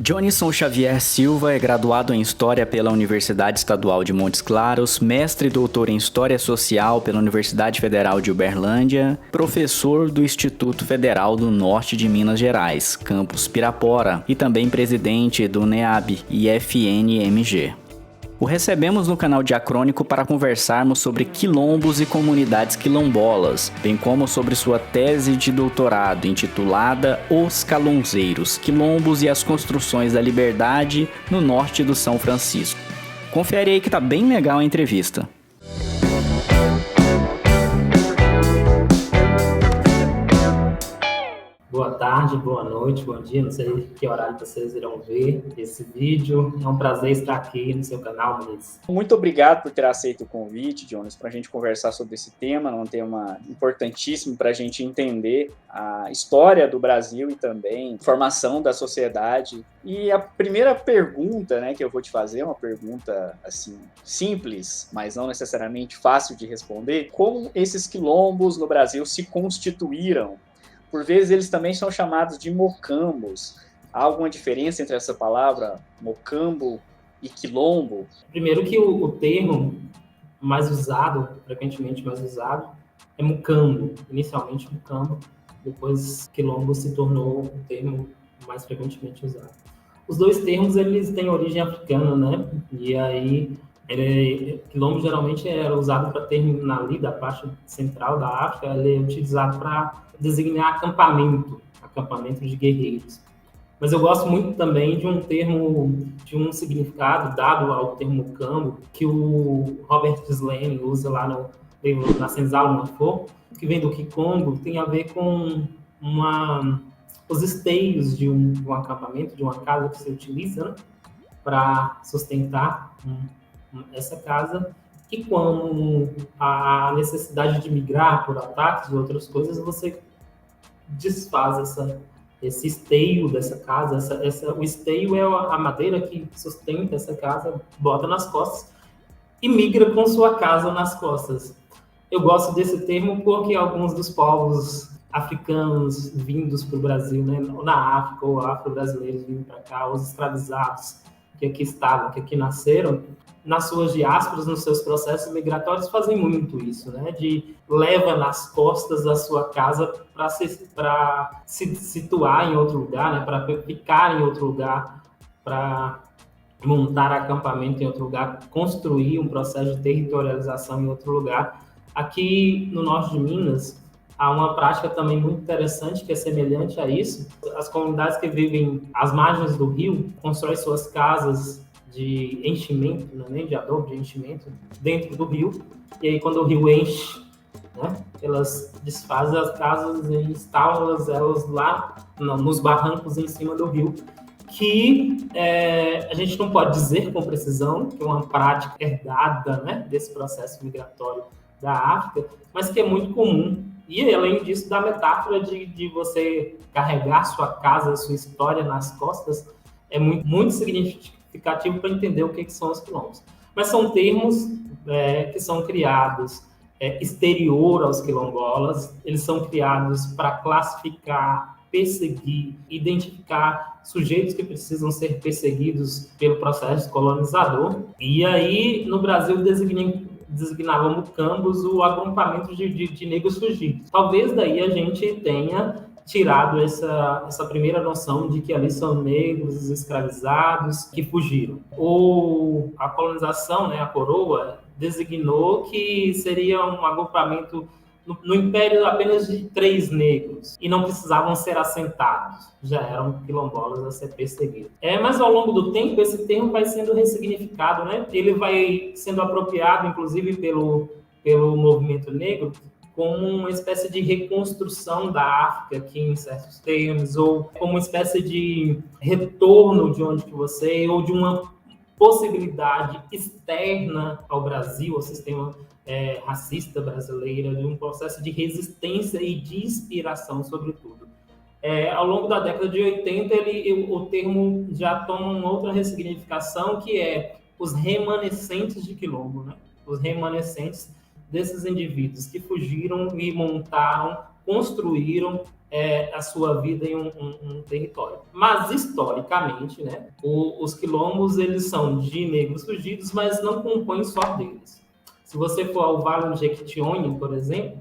Johnnyson Xavier Silva é graduado em História pela Universidade Estadual de Montes Claros, mestre e doutor em História Social pela Universidade Federal de Uberlândia, professor do Instituto Federal do Norte de Minas Gerais, campus Pirapora, e também presidente do NEAB e FNMG. O recebemos no canal Diacrônico para conversarmos sobre quilombos e comunidades quilombolas, bem como sobre sua tese de doutorado intitulada Os Calonzeiros, Quilombos e as Construções da Liberdade no Norte do São Francisco. Confere aí que tá bem legal a entrevista. Boa tarde, boa noite, bom dia, não sei que horário vocês irão ver esse vídeo. É um prazer estar aqui no seu canal, Muniz. Muito obrigado por ter aceito o convite, Jonas, para a gente conversar sobre esse tema, um tema importantíssimo para a gente entender a história do Brasil e também a formação da sociedade. E a primeira pergunta, que eu vou te fazer é uma pergunta assim simples, mas não necessariamente fácil de responder. Como esses quilombos no Brasil se constituíram? Por vezes eles também são chamados de mocambos. Há alguma diferença entre essa palavra mocambo e quilombo? Primeiro que o termo mais usado, frequentemente mais usado, é mucambo. Inicialmente mucambo, depois quilombo se tornou o termo mais frequentemente usado. Os dois termos eles têm origem africana, né? E aí quilombo geralmente era usado para terminar ali da parte central da África, ele é utilizado para designar acampamento de guerreiros. Mas eu gosto muito também de um significado dado ao termo mucambo, que o Robert Slane usa lá no livro Na Senzala Manfo, que vem do Kikongo, tem a ver com os esteios de um acampamento, de uma casa que se utiliza, né, para sustentar essa casa, e quando a necessidade de migrar por ataques e outras coisas, você desfaz esse esteio dessa casa. O esteio é a madeira que sustenta essa casa, bota nas costas e migra com sua casa nas costas. Eu gosto desse termo porque alguns dos povos africanos vindos para o Brasil, né, na África, ou afro-brasileiros vindo para cá, os escravizados que aqui estavam, que aqui nasceram, nas suas diásporas, nos seus processos migratórios, fazem muito isso, né? De leva nas costas a sua casa para se situar em outro lugar, né? Para ficar em outro lugar, para montar acampamento em outro lugar, construir um processo de territorialização em outro lugar. Aqui no norte de Minas, há uma prática também muito interessante que é semelhante a isso. As comunidades que vivem às margens do rio constroem suas casas de enchimento, não é nem de adobe, de enchimento, dentro do rio. E aí, quando o rio enche, né, elas desfazem as casas e instalam elas lá nos barrancos em cima do rio, que a gente não pode dizer com precisão que é uma prática herdada, né, desse processo migratório da África, mas que é muito comum. E, além disso, da metáfora de você carregar sua casa, sua história nas costas, é muito, muito significativo para entender o que são os quilombos. Mas são termos que são criados exterior aos quilombolas, eles são criados para classificar, perseguir, identificar sujeitos que precisam ser perseguidos pelo processo colonizador. E aí, no Brasil, designavam mucambos o agrupamento de negros fugidos. Talvez daí a gente tenha tirado essa primeira noção de que ali são negros escravizados que fugiram. A colonização, né, a coroa, designou que seria um agrupamento no Império apenas de 3 negros e não precisavam ser assentados, já eram quilombolas a ser perseguidos. Mas ao longo do tempo esse termo vai sendo ressignificado, né? Ele vai sendo apropriado, inclusive pelo movimento negro, como uma espécie de reconstrução da África aqui em certos termos, ou como uma espécie de retorno de onde que você, ou de uma possibilidade externa ao Brasil, ao sistema racista brasileiro, de um processo de resistência e de inspiração, sobretudo. Ao longo da década de 80, o termo já toma uma outra ressignificação, que é os remanescentes de quilombo, né? Os remanescentes desses indivíduos que fugiram e montaram construíram a sua vida em um território. Mas, historicamente, né, os quilombos eles são de negros fugidos, mas não compõem só deles. Se você for ao Vale do Jequitinhonha, por exemplo,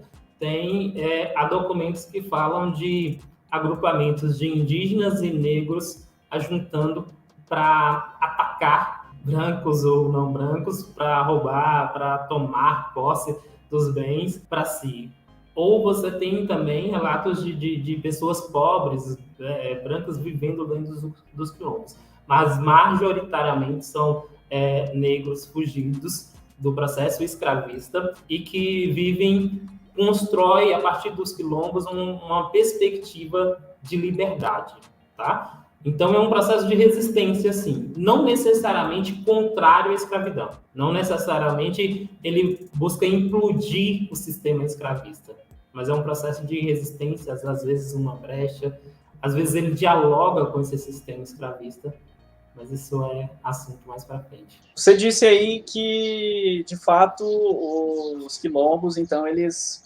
há documentos que falam de agrupamentos de indígenas e negros ajuntando para atacar brancos ou não brancos, para roubar, para tomar posse dos bens para si. Ou você tem também relatos de pessoas pobres, brancas, vivendo dentro dos quilombos. Mas, majoritariamente, são negros fugidos do processo escravista e que constrói, a partir dos quilombos, uma perspectiva de liberdade, tá? Então, é um processo de resistência, sim. Não necessariamente contrário à escravidão. Não necessariamente ele busca implodir o sistema escravista. Mas é um processo de resistência, às vezes uma brecha. Às vezes ele dialoga com esse sistema escravista. Mas isso é assunto mais para frente. Você disse aí que, de fato, os quilombos, então, eles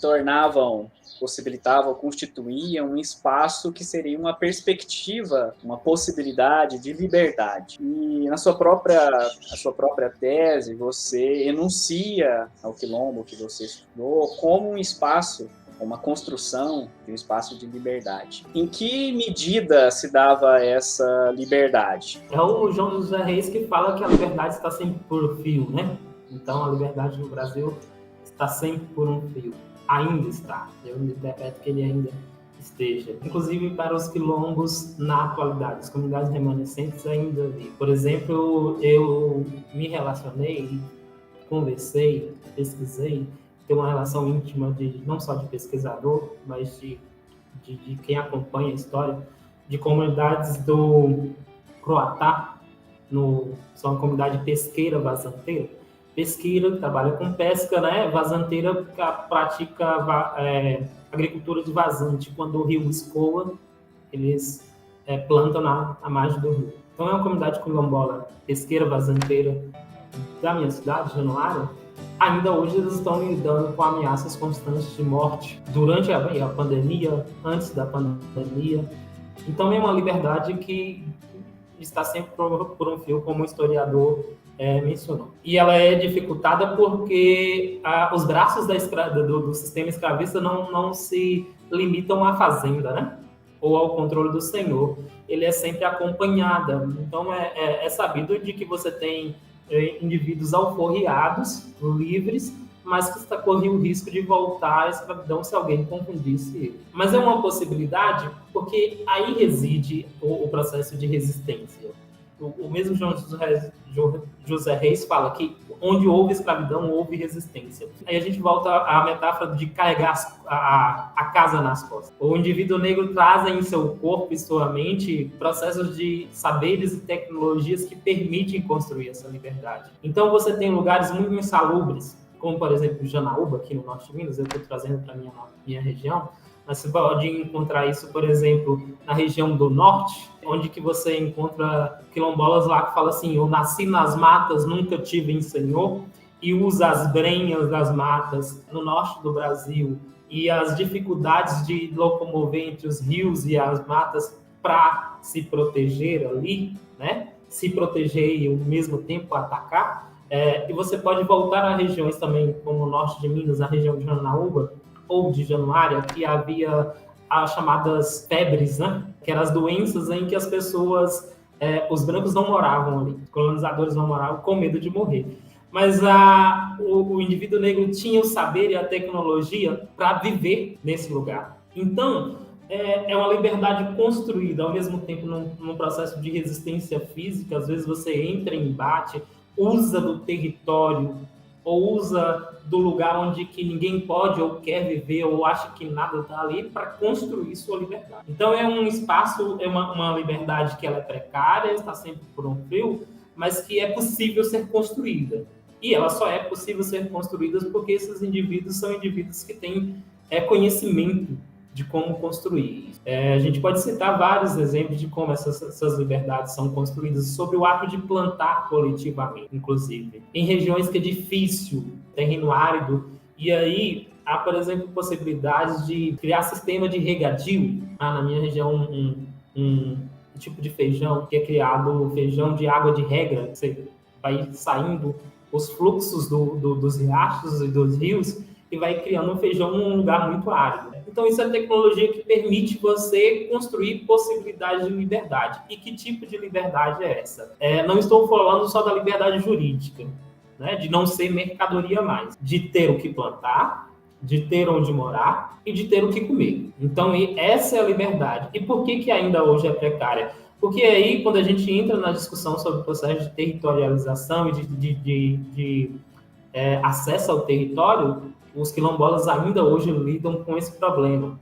possibilitavam, constituíam um espaço que seria uma perspectiva, uma possibilidade de liberdade. E na sua própria tese, você enuncia ao quilombo que você estudou como um espaço, uma construção de um espaço de liberdade. Em que medida se dava essa liberdade? É o João José Reis que fala que a liberdade está sempre por um fio, né? Então, a liberdade no Brasil está sempre por um fio. Ainda está. Eu interpreto que ele ainda esteja. Inclusive para os quilombos na atualidade, as comunidades remanescentes ainda vivem. Por exemplo, eu me relacionei, conversei, pesquisei, tem uma relação íntima não só de pesquisador, mas de quem acompanha a história, de comunidades do Croatá, são uma comunidade pesqueira vazanteira. Pesqueira, que trabalha com pesca, né? Vazanteira, que pratica agricultura de vazante. Quando o rio escoa, eles plantam na margem do rio. Então, é uma comunidade quilombola pesqueira vazanteira da minha cidade, Januário. Ainda hoje eles estão lidando com ameaças constantes de morte durante a pandemia, antes da pandemia. Então é uma liberdade que está sempre por um fio, como o historiador mencionou. E ela é dificultada porque os braços do sistema escravista não se limitam à fazenda, né? Ou ao controle do senhor. Ele é sempre acompanhada. Então é sabido de que você tem indivíduos alforriados, livres, mas que corriam o risco de voltar à escravidão se alguém confundisse ele. Mas é uma possibilidade porque aí reside o processo de resistência. O mesmo João José Reis fala que onde houve escravidão, houve resistência. Aí a gente volta à metáfora de carregar a casa nas costas. O indivíduo negro traz em seu corpo e sua mente processos de saberes e tecnologias que permitem construir essa liberdade. Então você tem lugares muito insalubres, como por exemplo Janaúba, aqui no norte de Minas, eu estou trazendo para minha região, mas você pode encontrar isso, por exemplo, na região do norte, onde que você encontra quilombolas lá que falam assim: eu nasci nas matas, nunca tive em senhor, e usa as brenhas das matas no norte do Brasil e as dificuldades de locomover entre os rios e as matas para se proteger ali, né? Se proteger e ao mesmo tempo atacar. E você pode voltar a regiões também, como o norte de Minas, a região de Janaúba, ou de Januária, que havia as chamadas febres, né? Que eram as doenças em que as pessoas, os brancos não moravam ali, os colonizadores não moravam com medo de morrer. Mas o indivíduo negro tinha o saber e a tecnologia para viver nesse lugar. Então, é uma liberdade construída, ao mesmo tempo num processo de resistência física. Às vezes você entra em embate, usa do território, ou usa do lugar onde que ninguém pode ou quer viver, ou acha que nada está ali, para construir sua liberdade. Então é um espaço, é uma liberdade que ela é precária, está sempre por um fio, mas que é possível ser construída. E ela só é possível ser construída porque esses indivíduos são indivíduos que têm conhecimento de como construir. A gente pode citar vários exemplos de como essas liberdades são construídas sobre o ato de plantar coletivamente, inclusive. Em regiões que é difícil, terreno árido, e aí há, por exemplo, possibilidades de criar sistema de regadio. Na minha região, um tipo de feijão que é criado, feijão de água de regra, você vai saindo os fluxos dos riachos e dos rios e vai criando um feijão num lugar muito árido. Então, isso é tecnologia que permite você construir possibilidades de liberdade. E que tipo de liberdade é essa? Não estou falando só da liberdade jurídica, né, de não ser mercadoria mais, de ter o que plantar, de ter onde morar e de ter o que comer. Então, essa é a liberdade. E por que ainda hoje é precária? Porque aí, quando a gente entra na discussão sobre o processo de territorialização e de acesso ao território, os quilombolas ainda hoje lidam com esse problema.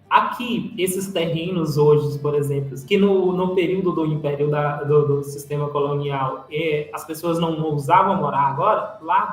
Aqui, esses terrenos hoje, por exemplo, que no período do império do sistema colonial, as pessoas não ousavam morar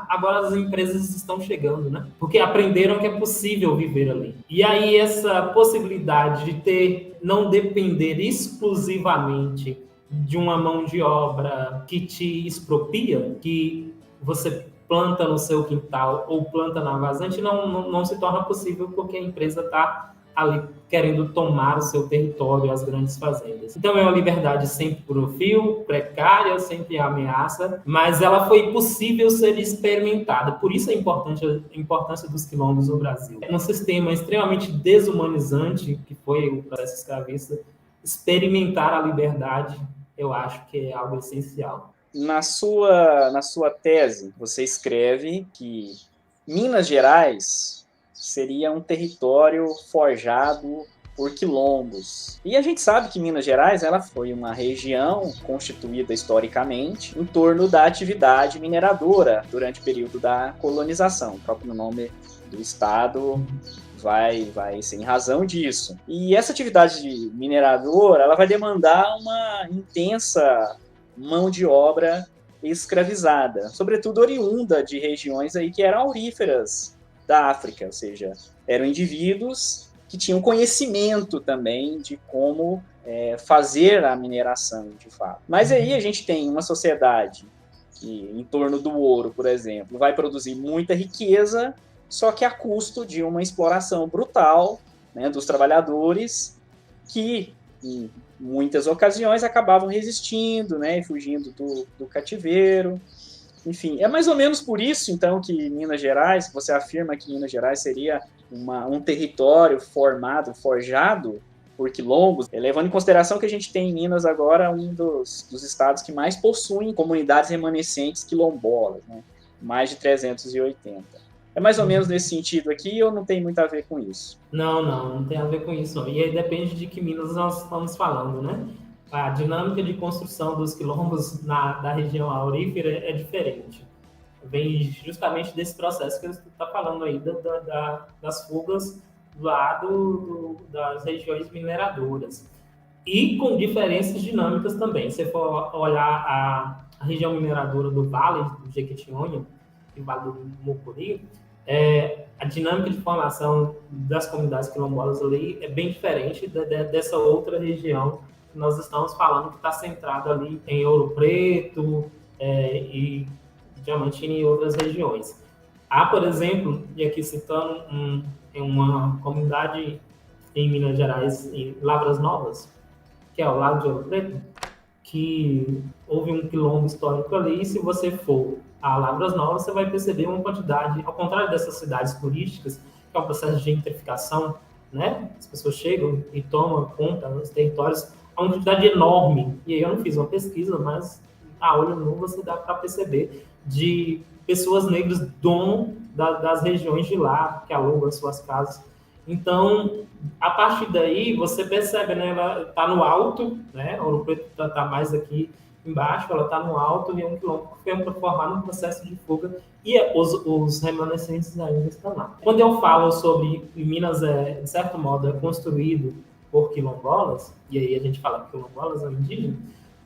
agora as empresas estão chegando, né? Porque aprenderam que é possível viver ali. E aí essa possibilidade de não depender exclusivamente de uma mão de obra que te expropria, que você planta no seu quintal ou planta na vazante, não se torna possível porque a empresa está ali querendo tomar o seu território, as grandes fazendas. Então é uma liberdade sempre por fio, precária, sempre ameaça, mas ela foi possível ser experimentada. Por isso a importância dos quilombos no Brasil. É um sistema extremamente desumanizante, que foi o processo escravista. Experimentar a liberdade, eu acho que é algo essencial. Na sua tese, você escreve que Minas Gerais seria um território forjado por quilombos. E a gente sabe que Minas Gerais ela foi uma região constituída historicamente em torno da atividade mineradora durante o período da colonização. O próprio nome do estado vai ser em razão disso. E essa atividade mineradora ela vai demandar uma intensa mão de obra escravizada, sobretudo oriunda de regiões aí que eram auríferas da África, ou seja, eram indivíduos que tinham conhecimento também de como fazer a mineração, de fato. Mas aí a gente tem uma sociedade que, em torno do ouro, por exemplo, vai produzir muita riqueza, só que a custo de uma exploração brutal, né, dos trabalhadores que, em muitas ocasiões, acabavam resistindo, né, e fugindo do cativeiro. Enfim, é mais ou menos por isso, então, que Minas Gerais, você afirma que Minas Gerais seria um território forjado por quilombos, levando em consideração que a gente tem em Minas agora um dos estados que mais possuem comunidades remanescentes quilombolas, né, mais de 380. É mais ou menos nesse sentido aqui ou não tem muito a ver com isso? Não tem a ver com isso. E aí depende de que Minas nós estamos falando, né? A dinâmica de construção dos quilombos da região aurífera é diferente. Vem justamente desse processo que você está falando aí, das fugas lá das regiões mineradoras. E com diferenças dinâmicas também. Se for olhar a região mineradora do Vale do Jequitinhonha, e Vale do Mucuri, a dinâmica de formação das comunidades quilombolas ali é bem diferente dessa outra região que nós estamos falando, que está centrada ali em Ouro Preto e Diamantina e outras regiões. Há, por exemplo, e aqui citando uma comunidade em Minas Gerais, em Lavras Novas, que é ao lado de Ouro Preto, que houve um quilombo histórico ali, e se você for a Lavras Novas, você vai perceber uma quantidade, ao contrário dessas cidades turísticas, que é um processo de gentrificação, né? As pessoas chegam e tomam conta dos territórios, há uma quantidade enorme, e aí eu não fiz uma pesquisa, mas a olho nu você dá para perceber, de pessoas negras dono das regiões de lá, que alugam suas casas. Então, a partir daí, você percebe, né? Ela está no alto, né? Ouro Preto está mais aqui embaixo, ela está no alto, e é um quilombo que foi formado no processo de fuga, e os remanescentes ainda estão lá. Quando eu falo sobre Minas, de certo modo, é construído por quilombolas, e aí a gente fala que quilombolas é indígena,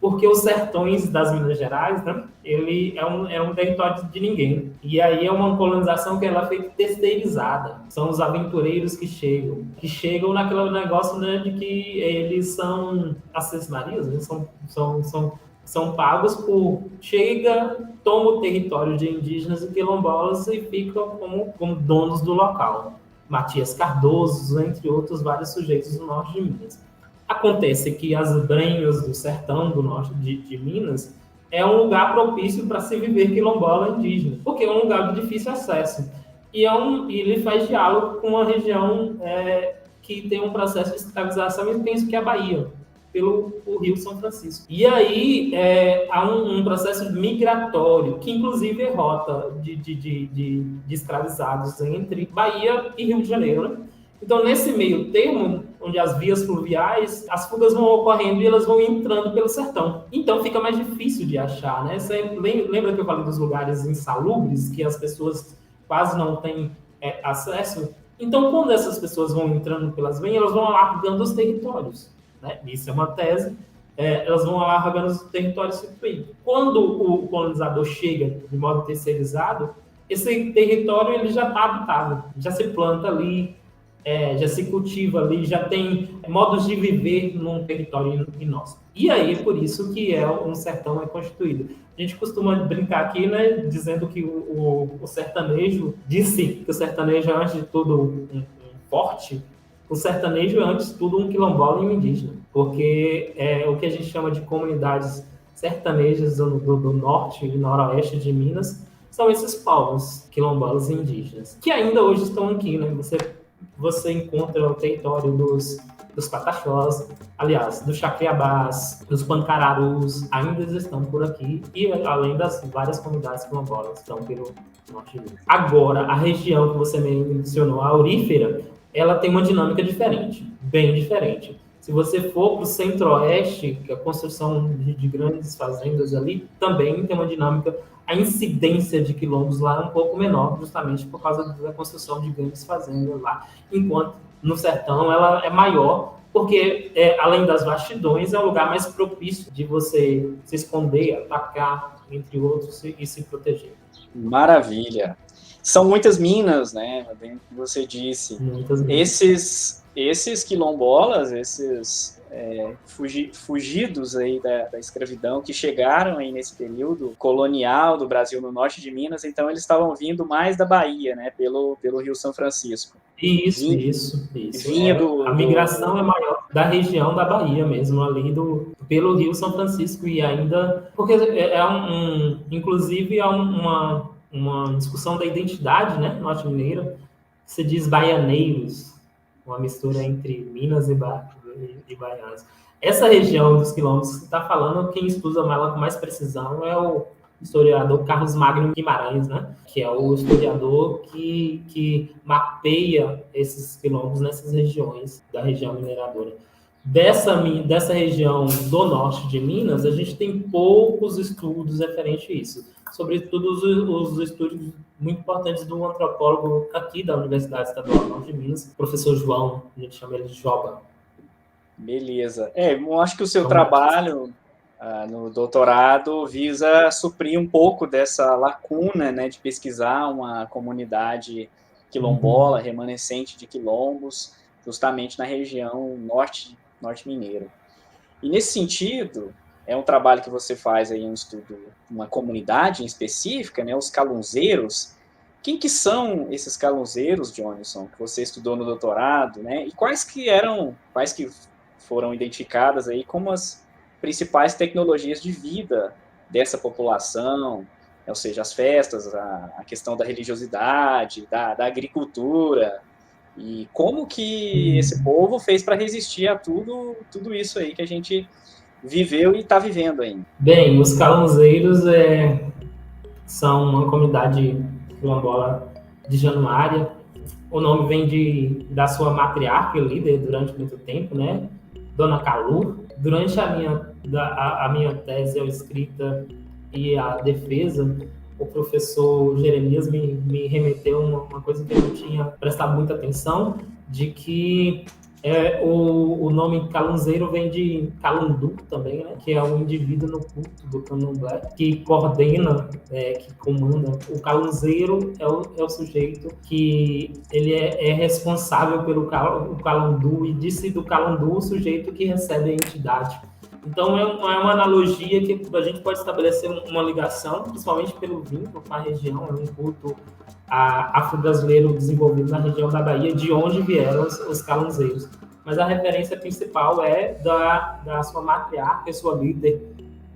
porque os sertões das Minas Gerais, né, ele é um território de ninguém. E aí é uma colonização que ela é feita terceirizada. São os aventureiros que chegam naquele negócio, né, de que eles são as Marias, né, são São pagos chega, toma o território de indígenas e quilombolas e fica como donos do local. Matias Cardoso, entre outros vários sujeitos do norte de Minas. Acontece que as Brenhas do sertão do norte de Minas é um lugar propício para se viver quilombola indígena, porque é um lugar de difícil acesso. E ele faz diálogo com uma região que tem um processo de escravização intenso, que é a Bahia, pelo Rio São Francisco. E aí há um processo migratório, que inclusive é rota de escravizados entre Bahia e Rio de Janeiro, né? Então, nesse meio termo, onde as vias fluviais, as fugas vão ocorrendo e elas vão entrando pelo sertão. Então, fica mais difícil de achar, né? Você lembra que eu falei dos lugares insalubres, que as pessoas quase não têm acesso? Então, quando essas pessoas vão entrando pelas veias, elas vão alargando os territórios, né? Isso é uma tese. Elas vão alargando os territórios situídos. Quando o colonizador chega de modo terceirizado, esse território ele já está habitável, já se planta ali, já se cultiva ali, já tem modos de viver num território inóspito. E aí, por isso que um sertão é constituído. A gente costuma brincar aqui, né, dizendo que o sertanejo, disse que o sertanejo é, antes de tudo, um forte. O sertanejo é, antes de tudo, um quilombola e um indígena, porque é o que a gente chama de comunidades sertanejas do norte e noroeste de Minas, são esses povos quilombolas e indígenas, que ainda hoje estão aqui, né? Você encontra o território dos Pataxós, aliás, dos Chacriabás, dos Pancararus, ainda estão por aqui, e além das várias comunidades quilombolas que estão pelo norte de Minas. Agora, a região que você mencionou, a aurífera, ela tem uma dinâmica diferente, bem diferente. Se você for para o centro-oeste, que é a construção de grandes fazendas ali, também tem uma dinâmica. A incidência de quilombos lá é um pouco menor, justamente por causa da construção de grandes fazendas lá, enquanto no sertão ela é maior, porque além das vastidões, é um lugar mais propício de você se esconder, atacar, entre outros, e se proteger. Maravilha! São muitas minas, né? Bem que você disse. Muitas minas. Esses quilombolas, esses fugidos aí da escravidão, que chegaram aí nesse período colonial do Brasil no norte de Minas, então eles estavam vindo mais da Bahia, né? Pelo Rio São Francisco. Isso. Vinha a migração é maior da região da Bahia mesmo, ali pelo Rio São Francisco, e ainda porque inclusive é uma discussão da identidade, né, norte-mineira. Se diz baianeiros, uma mistura entre Minas e baianos. Essa região dos quilombos que você está falando, quem estuda ela com mais precisão é o historiador Carlos Magno Guimarães, né? Que é o historiador que mapeia esses quilombos nessas regiões da região mineradora. Dessa região do norte de Minas, a gente tem poucos estudos referentes a isso. Sobretudo os estudos muito importantes do antropólogo aqui da Universidade Estadual do Norte de Minas, professor João, a gente chama ele de Joba. Beleza. Eu acho que o seu trabalho no doutorado visa suprir um pouco dessa lacuna, né, de pesquisar uma comunidade quilombola, remanescente de quilombos, justamente na região norte mineiro. E nesse sentido, é um trabalho que você faz aí, um estudo, uma comunidade em específica, né, os calunzeiros. Quem que são esses calunzeiros, Johnson, que você estudou no doutorado, né? E quais que foram identificadas aí como as principais tecnologias de vida dessa população, ou seja, as festas, a questão da religiosidade, da agricultura, e como que esse povo fez para resistir a tudo isso aí que a gente viveu e está vivendo ainda. Bem, os calunzeiros são uma comunidade quilombola de Januária. O nome vem da sua matriarca e líder durante muito tempo, né? Dona Calu. Durante a minha tese, a escrita e a defesa, o professor Jeremias me remeteu uma coisa que eu não tinha prestado muita atenção, de que o nome calunzeiro vem de calundu também, né? Que é um indivíduo no culto do candomblé, que coordena, que comanda. O calunzeiro é o sujeito que ele é responsável pelo calundu, e disse do calundu o sujeito que recebe a entidade. Então, é uma analogia que a gente pode estabelecer uma ligação, principalmente pelo vínculo com a região, é um culto afro-brasileiro desenvolvido na região da Bahia, de onde vieram os calunzeiros. Mas a referência principal é da sua matriarca e sua líder,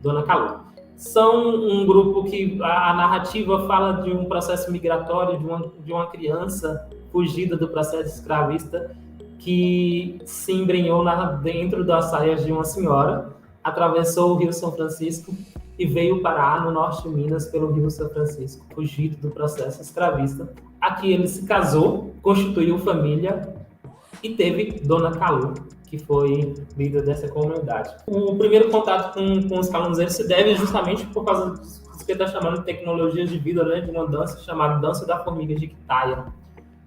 Dona Calu. São um grupo que a narrativa fala de um processo migratório, de uma criança fugida do processo escravista, que se embrenhou dentro das saias de uma senhora, atravessou o Rio São Francisco e veio parar no norte de Minas pelo Rio São Francisco, fugido do processo escravista. Aqui ele se casou, constituiu família e teve Dona Calu, que foi líder dessa comunidade. O primeiro contato com os calunzeiros se deve justamente por causa do que ele está chamando de tecnologias de vida, né, de uma dança chamada Dança da Formiga Jiquitaia.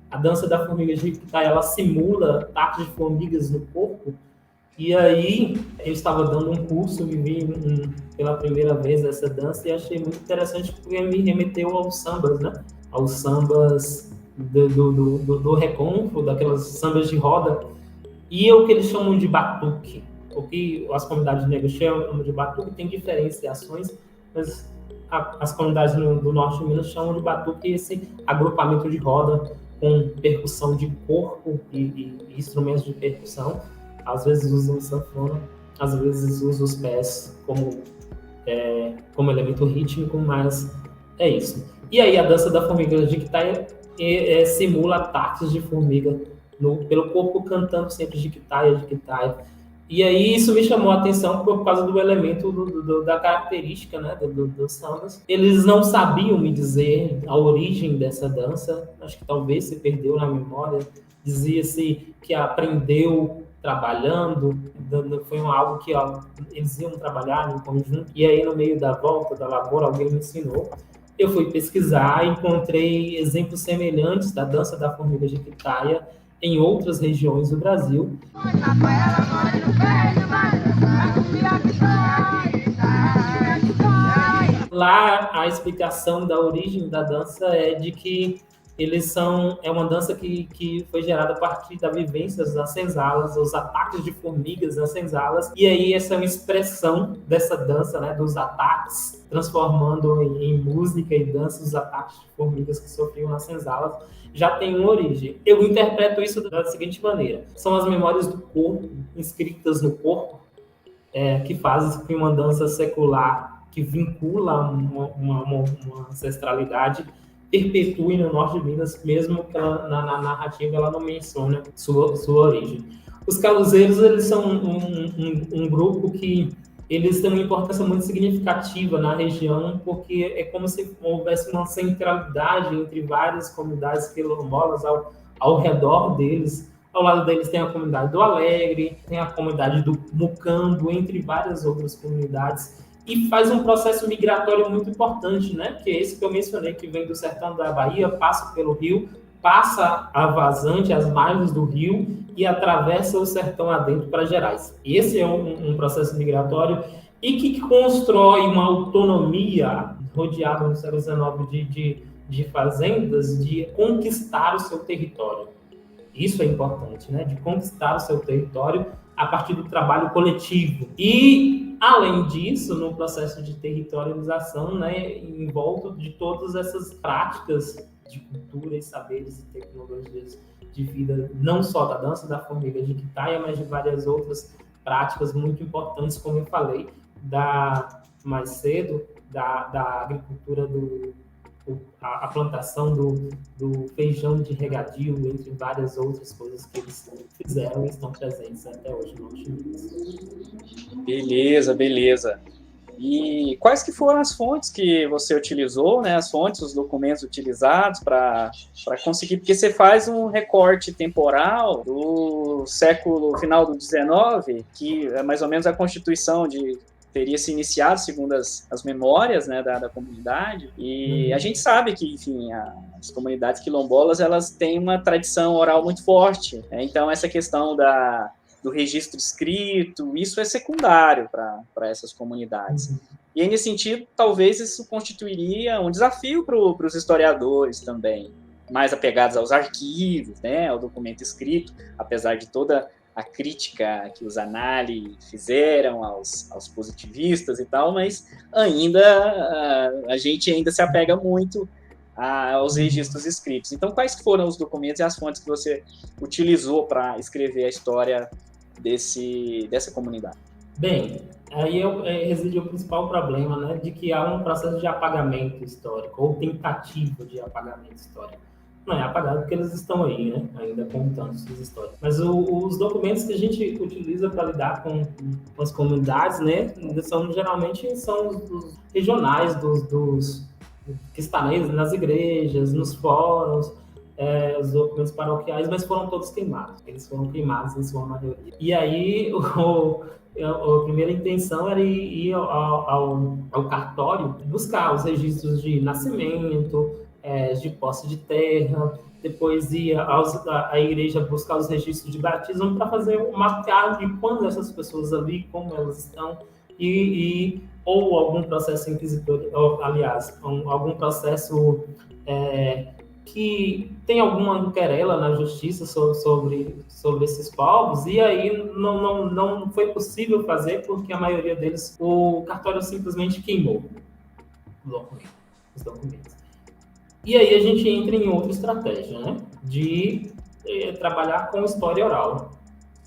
A dança da formiga jiquitaia, ela simula ataques de formigas no corpo. E aí, eu estava dando um curso, vivi pela primeira vez essa dança e achei muito interessante porque me remeteu aos sambas, né? Aos sambas do recôncavo, daquelas sambas de roda. E é o que eles chamam de batuque. O que as comunidades negras chamam de batuque tem diferenciações, mas as comunidades do norte de Minas chamam de batuque esse agrupamento de roda com percussão de corpo e instrumentos de percussão. Às vezes usam sanfona, às vezes usam os pés como elemento rítmico, mas é isso. E aí a dança da formiga jiquitaia simula ataques de formiga pelo corpo, cantando sempre jiquitaia, jiquitaia. E aí isso me chamou a atenção por causa do elemento da característica, né, dos sambas. Eles não sabiam me dizer a origem dessa dança, acho que talvez se perdeu na memória. Dizia-se que aprendeu trabalhando, foi algo que eles iam trabalhar em conjunto, e aí no meio da volta, da lavoura, alguém me ensinou. Eu fui pesquisar e encontrei exemplos semelhantes da dança da formiga jiquitaia em outras regiões do Brasil. Lá, a explicação da origem da dança é de que é uma dança que foi gerada a partir da vivência das senzalas, os ataques de formigas nas senzalas, e aí essa é uma expressão dessa dança, né, dos ataques, transformando em música e dança os ataques de formigas que sofriam nas senzalas, já tem uma origem. Eu interpreto isso da seguinte maneira: são as memórias do corpo, inscritas no corpo, que fazem que uma dança secular que vincula uma ancestralidade perpetue no norte de Minas, mesmo que na narrativa ela não mencione sua origem. Os caluzeiros, eles são um grupo que eles têm uma importância muito significativa na região, porque é como se houvesse uma centralidade entre várias comunidades quilombolas ao redor deles. Ao lado deles tem a comunidade do Alegre, tem a comunidade do Mucambo, entre várias outras comunidades, e faz um processo migratório muito importante, né? Que é esse que eu mencionei, que vem do sertão da Bahia, passa pelo rio, passa a vazante, as margens do rio, e atravessa o sertão adentro para Gerais. Esse é um processo migratório e que constrói uma autonomia rodeada no século XIX de fazendas, de conquistar o seu território. Isso é importante, né? De conquistar o seu território a partir do trabalho coletivo. E, além disso, no processo de territorialização, né, em volta de todas essas práticas de cultura e saberes e tecnologias de vida, não só da dança da formiga jiquitaia, mas de várias outras práticas muito importantes, como eu falei, mais cedo, da agricultura a plantação do feijão de regadio, entre várias outras coisas que eles fizeram e estão presentes até hoje no Norte de Minas. Beleza. E quais que foram as fontes que você utilizou, né? As fontes, os documentos utilizados para conseguir, porque você faz um recorte temporal do final do XIX, que é mais ou menos a constituição teria se iniciado, segundo as memórias, né, da comunidade, e a gente sabe que, enfim, as comunidades quilombolas, elas têm uma tradição oral muito forte, né? Então essa questão do registro escrito, isso é secundário para essas comunidades. E aí, nesse sentido, talvez isso constituiria um desafio para os historiadores também, mais apegados aos arquivos, né, ao documento escrito, apesar de toda a crítica que os Anali fizeram aos positivistas e tal, mas ainda a gente ainda se apega muito aos registros escritos. Então, quais foram os documentos e as fontes que você utilizou para escrever a história dessa comunidade? Bem, aí reside o principal problema, né, de que há um processo de apagamento histórico, ou tentativa de apagamento histórico. Não é apagado porque eles estão aí, né, ainda contando suas histórias. Mas os documentos que a gente utiliza para lidar com as comunidades, né, geralmente são os regionais dos que estão nas igrejas, nos fóruns, os documentos paroquiais, mas foram todos queimados. Eles foram queimados em sua maioria. E aí a primeira intenção era ir ao cartório buscar os registros de nascimento, de posse de terra, depois ia à igreja buscar os registros de batismo para fazer um mapeado de quando essas pessoas ali, como elas estão, ou algum processo inquisitor, aliás, algum processo que tem alguma querela na justiça sobre esses povos, e aí não foi possível fazer porque a maioria deles, o cartório simplesmente queimou os documentos. E aí a gente entra em outra estratégia, né? De trabalhar com história oral.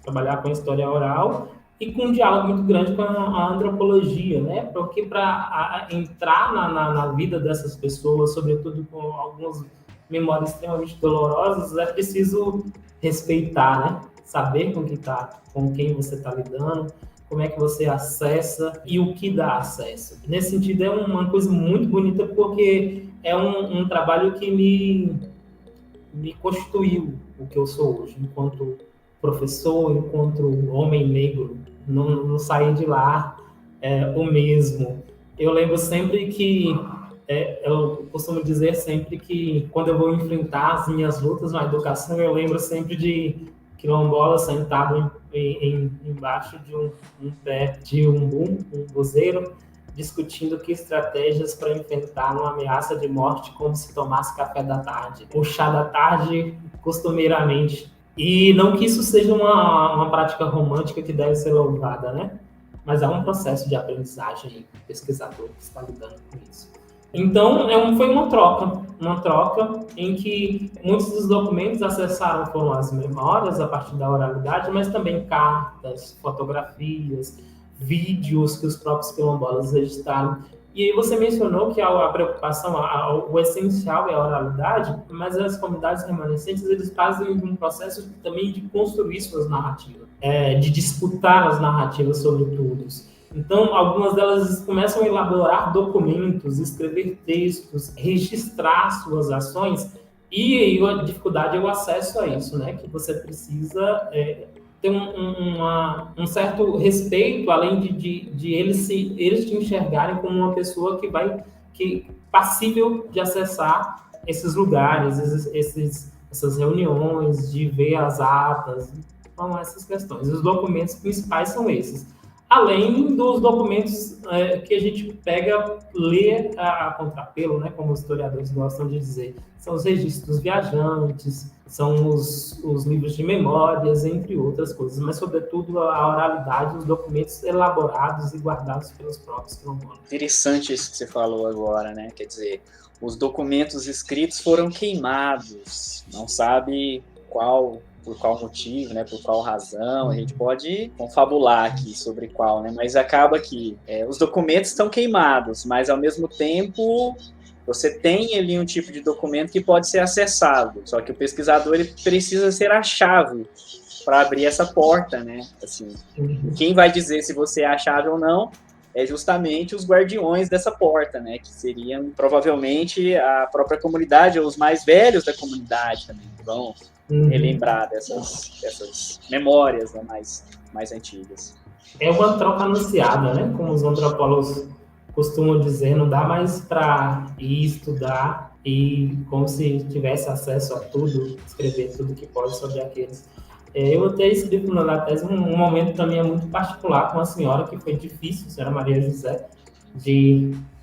Trabalhar com história oral e com um diálogo muito grande com a antropologia, né? Porque para entrar na vida dessas pessoas, sobretudo com algumas memórias extremamente dolorosas, é preciso respeitar, né? Saber com quem você está lidando, como é que você acessa e o que dá acesso. Nesse sentido, é uma coisa muito bonita, porque é um trabalho que me constituiu o que eu sou hoje, enquanto professor, enquanto homem negro. Não saí de lá o mesmo. Eu lembro sempre que eu costumo dizer sempre que quando eu vou enfrentar as minhas lutas na educação, eu lembro sempre de quilombola sentado embaixo de um pé de umbu, um buzeiro, discutindo que estratégias para enfrentar uma ameaça de morte como se tomasse café da tarde, ou chá da tarde costumeiramente. E não que isso seja uma prática romântica que deve ser louvada, né? Mas é um processo de aprendizagem pesquisador que está lidando com isso. Então, foi uma troca em que muitos dos documentos acessaram foram as memórias a partir da oralidade, mas também cartas, fotografias, vídeos que os próprios quilombolas registraram. E aí você mencionou que a preocupação, o essencial é a oralidade, mas as comunidades remanescentes, eles fazem um processo também de construir suas narrativas, de disputar as narrativas sobre tudo. Então, algumas delas começam a elaborar documentos, escrever textos, registrar suas ações, e a dificuldade é o acesso a isso, né? Que você precisa ter um certo respeito, além de eles te enxergarem como uma pessoa que passível de acessar esses lugares, essas reuniões, de ver as atas, então essas questões. Os documentos principais são esses. Além dos documentos que a gente lê a contrapelo, né, como os historiadores gostam de dizer. São os registros viajantes, são os livros de memórias, entre outras coisas, mas, sobretudo, a oralidade, os documentos elaborados e guardados pelos próprios quilombolas. Interessante isso que você falou agora, né? Quer dizer, os documentos escritos foram queimados, não sabe por qual motivo, né, por qual razão, a gente pode confabular aqui sobre qual, né, mas acaba que os documentos estão queimados, mas ao mesmo tempo você tem ali um tipo de documento que pode ser acessado, só que o pesquisador ele precisa ser a chave para abrir essa porta, né, assim, quem vai dizer se você é a chave ou não é justamente os guardiões dessa porta, né, que seriam provavelmente a própria comunidade ou os mais velhos da comunidade também, que vão relembrar dessas memórias, né, mais antigas. É uma troca anunciada, né? Como os antropólogos costumam dizer, não dá mais para ir estudar e como se tivesse acesso a tudo, escrever tudo que pode sobre aqueles. Eu até escrevi na tese um momento também muito particular com uma senhora que foi difícil, a senhora Maria José,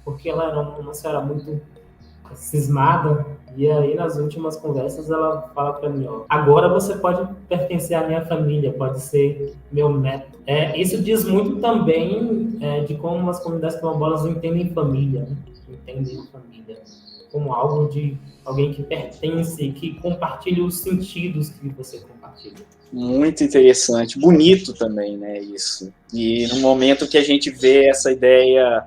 porque ela era uma senhora muito cismada, e aí nas últimas conversas ela fala para mim, agora você pode pertencer à minha família, pode ser meu neto. Isso diz muito também de como as comunidades quilombolas entendem família, né? Entendem família como algo de alguém que pertence, que compartilha os sentidos que você compartilha. Muito interessante, bonito também, né, isso. E no momento que a gente vê essa ideia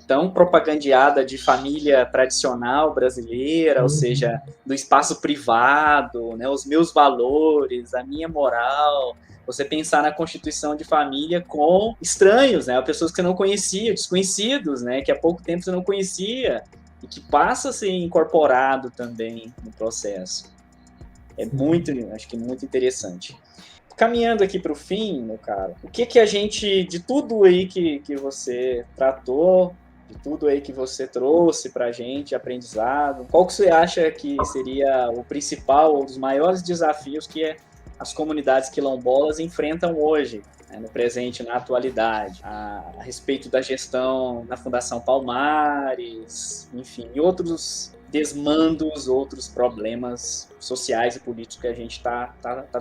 tão propagandeada de família tradicional brasileira, ou seja, do espaço privado, né, os meus valores, a minha moral, você pensar na constituição de família com estranhos, né, pessoas que você não conhecia, desconhecidos, né, que há pouco tempo você não conhecia, e que passa a ser incorporado também no processo. Acho que muito interessante. Caminhando aqui para o fim, meu caro, o que a gente, de tudo aí que você tratou, de tudo aí que você trouxe para a gente, aprendizado, qual que você acha que seria o principal ou dos maiores desafios que as comunidades quilombolas enfrentam hoje, né, no presente, na atualidade, a respeito da gestão na Fundação Palmares, enfim, e outros desmandos, outros problemas sociais e políticos que a gente está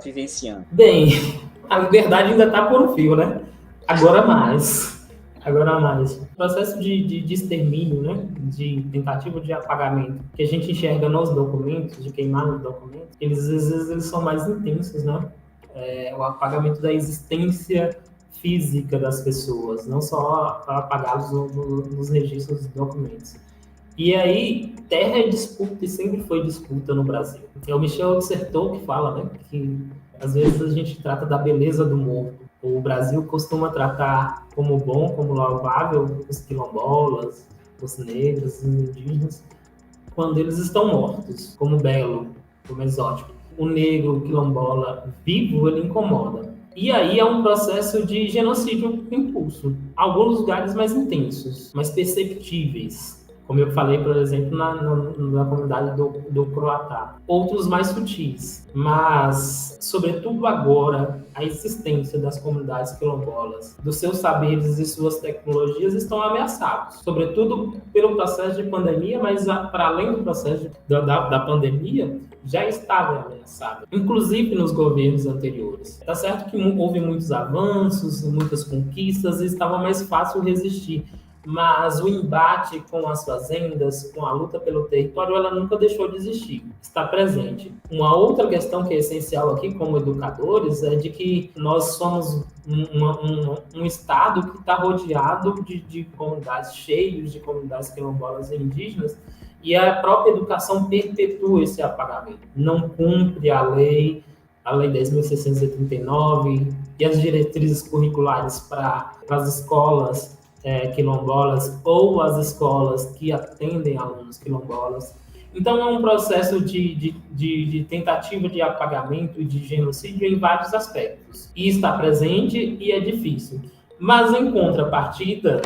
vivenciando? Bem, a liberdade ainda está por um fio, né? Agora mais. O processo de extermínio, né? De tentativa de apagamento que a gente enxerga nos documentos, de queimar nos documentos, às vezes eles são mais intensos, né? O apagamento da existência física das pessoas, não só apagá-los nos registros dos documentos. E aí, terra é disputa e sempre foi disputa no Brasil. É o Michel Dissertot que fala, né, que às vezes a gente trata da beleza do morto. O Brasil costuma tratar como bom, como louvável, os quilombolas, os negros, os indígenas, quando eles estão mortos, como belo, como exótico. O negro quilombola vivo, ele incomoda. E aí é um processo de genocídio impulso. Alguns lugares mais intensos, mais perceptíveis, como eu falei, por exemplo, na comunidade do Croatá. Outros mais sutis, mas, sobretudo agora, a existência das comunidades quilombolas, dos seus saberes e suas tecnologias estão ameaçados. Sobretudo pelo processo de pandemia, mas para além do processo da pandemia, já estava ameaçado, inclusive nos governos anteriores. Está certo que houve muitos avanços, muitas conquistas, e estava mais fácil resistir. Mas o embate com as fazendas, com a luta pelo território, ela nunca deixou de existir, está presente. Uma outra questão que é essencial aqui, como educadores, é de que nós somos um estado que está rodeado de comunidades, cheios de comunidades quilombolas e indígenas, e a própria educação perpetua esse apagamento. Não cumpre a lei 10.639 e as diretrizes curriculares para as escolas quilombolas ou as escolas que atendem alunos quilombolas. Então, é um processo de tentativa de apagamento e de genocídio em vários aspectos. E está presente e é difícil. Mas, em contrapartida,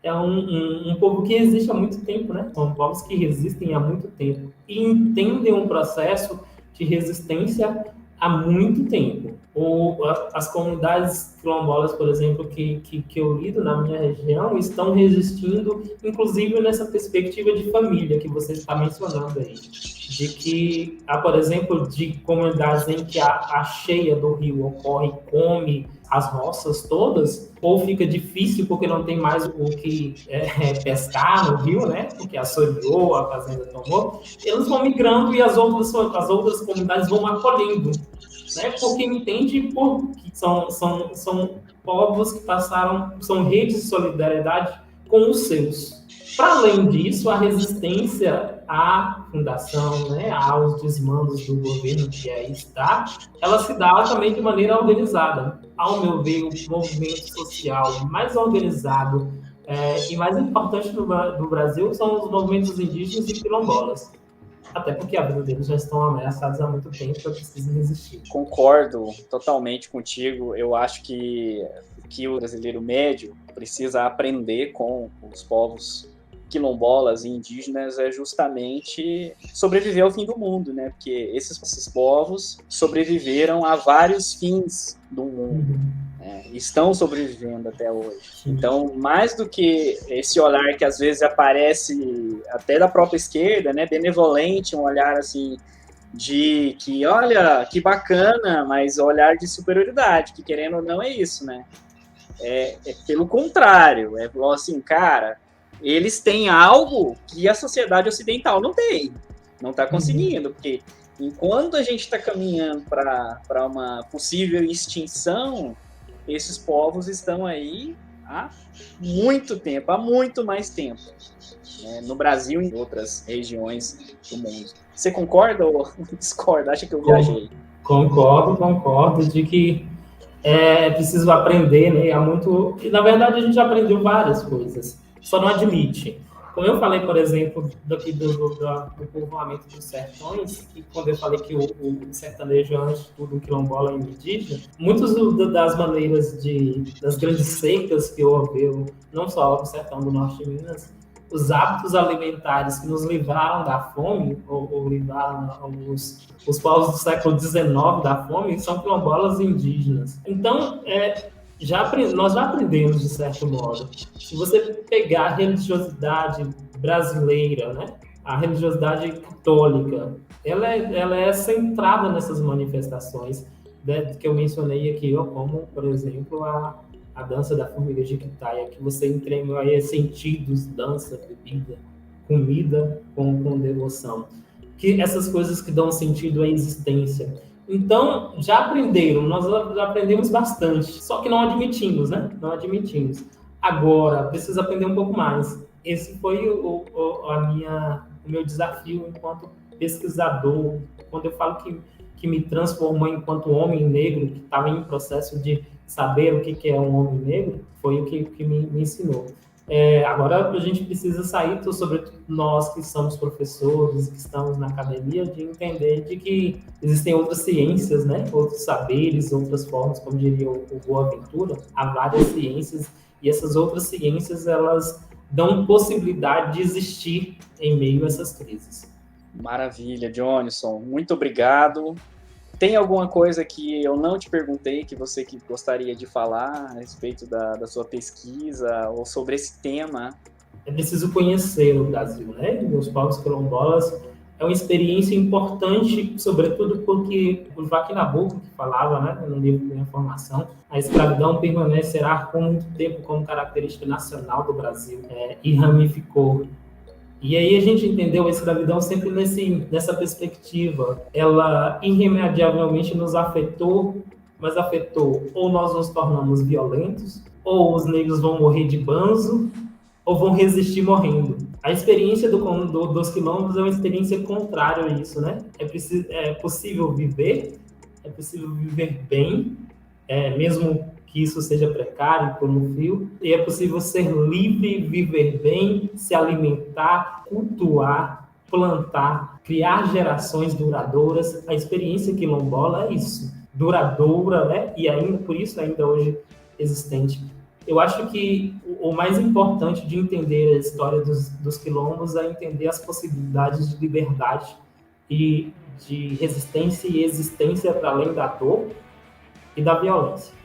é um povo que existe há muito tempo, né? São povos que resistem há muito tempo e entendem um processo de resistência há muito tempo. As comunidades quilombolas, por exemplo, que eu lido na minha região, estão resistindo, inclusive nessa perspectiva de família que você está mencionando aí. De que há, por exemplo, de comunidades em que a cheia do rio ocorre e come as roças todas, ou fica difícil porque não tem mais o que pescar no rio, né? Porque assoreou, a fazenda tomou, eles vão migrando e as outras comunidades vão acolhendo, né? Porque entende porque são povos que são redes de solidariedade com os seus. Para além disso, a resistência à fundação, né, aos desmandos do governo que aí está, ela se dá também de maneira organizada. Ao meu ver, o movimento social mais organizado e mais importante do Brasil são os movimentos indígenas e quilombolas. Até porque a vida deles já estão ameaçados há muito tempo, eu preciso resistir. Concordo totalmente contigo. Eu acho que o brasileiro médio precisa aprender com os povos quilombolas e indígenas é justamente sobreviver ao fim do mundo, né? Porque esses povos sobreviveram a vários fins do mundo, né? Estão sobrevivendo até hoje. Então, mais do que esse olhar que às vezes aparece até da própria esquerda, né? Benevolente, um olhar assim de que, olha, que bacana, mas olhar de superioridade, que querendo ou não é isso, né? É pelo contrário, é assim, cara, eles têm algo que a sociedade ocidental não tem, não está conseguindo, porque enquanto a gente está caminhando para uma possível extinção, esses povos estão aí há muito tempo, há muito mais tempo, né? No Brasil e em outras regiões do mundo. Você concorda ou discorda? Acha que eu viajei? Concordo de que é preciso aprender, né? Há muito. E, na verdade, a gente já aprendeu várias coisas, só não admite. Como eu falei, por exemplo, daqui do povoamento dos sertões, que quando eu falei que o sertanejo é, antes de tudo, um quilombola indígena, muitas das maneiras das grandes secas que houve, não só no sertão do norte de Minas, os hábitos alimentares que nos livraram da fome, ou livraram os povos do século XIX da fome, são quilombolas indígenas. Então, nós já aprendemos, de certo modo. Se você pegar a religiosidade brasileira, né, a religiosidade católica, ela é centrada nessas manifestações, né, que eu mencionei aqui, como, por exemplo, a dança da formiga jictaia, que você entrega aí sentidos, dança, bebida, comida com devoção. Que essas coisas que dão sentido à existência. Então, nós já aprendemos bastante, só que não admitimos, né? Não admitimos. Agora, precisa aprender um pouco mais. Esse foi o meu desafio enquanto pesquisador, quando eu falo que me transformou enquanto homem negro, que estava em processo de saber o que é um homem negro, foi o que me ensinou. Agora a gente precisa sair, sobretudo nós que somos professores, que estamos na academia, de entender de que existem outras ciências, né? Outros saberes, outras formas, como diria o Boaventura, há várias ciências, e essas outras ciências, elas dão possibilidade de existir em meio a essas crises. Maravilha, Johnson, muito obrigado. Tem alguma coisa que eu não te perguntei que você gostaria de falar a respeito da sua pesquisa ou sobre esse tema? É preciso conhecer o Brasil, né? Os povos quilombolas é uma experiência importante, sobretudo porque o Joaquim Nabuco, que falava, né, no livro Minha Formação, a escravidão permanecerá por muito tempo como característica nacional do Brasil, e ramificou. E aí a gente entendeu a escravidão sempre nessa perspectiva. Ela irremediavelmente nos afetou, mas afetou ou nós nos tornamos violentos, ou os negros vão morrer de banzo, ou vão resistir morrendo. A experiência dos quilombos é uma experiência contrária a isso, né? É possível viver bem, mesmo que isso seja precário, por um fio, e é possível ser livre, viver bem, se alimentar, cultuar, plantar, criar gerações duradouras. A experiência quilombola é isso, duradoura, né? E ainda por isso ainda hoje existente. Eu acho que o mais importante de entender a história dos quilombos é entender as possibilidades de liberdade e de resistência e existência para além da dor e da violência.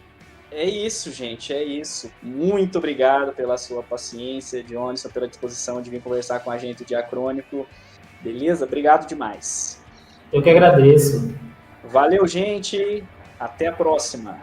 É isso, gente, é isso. Muito obrigado pela sua paciência, Johnson, pela disposição de vir conversar com a gente, o Diacrônico. Beleza? Obrigado demais. Eu que agradeço. Valeu, gente. Até a próxima.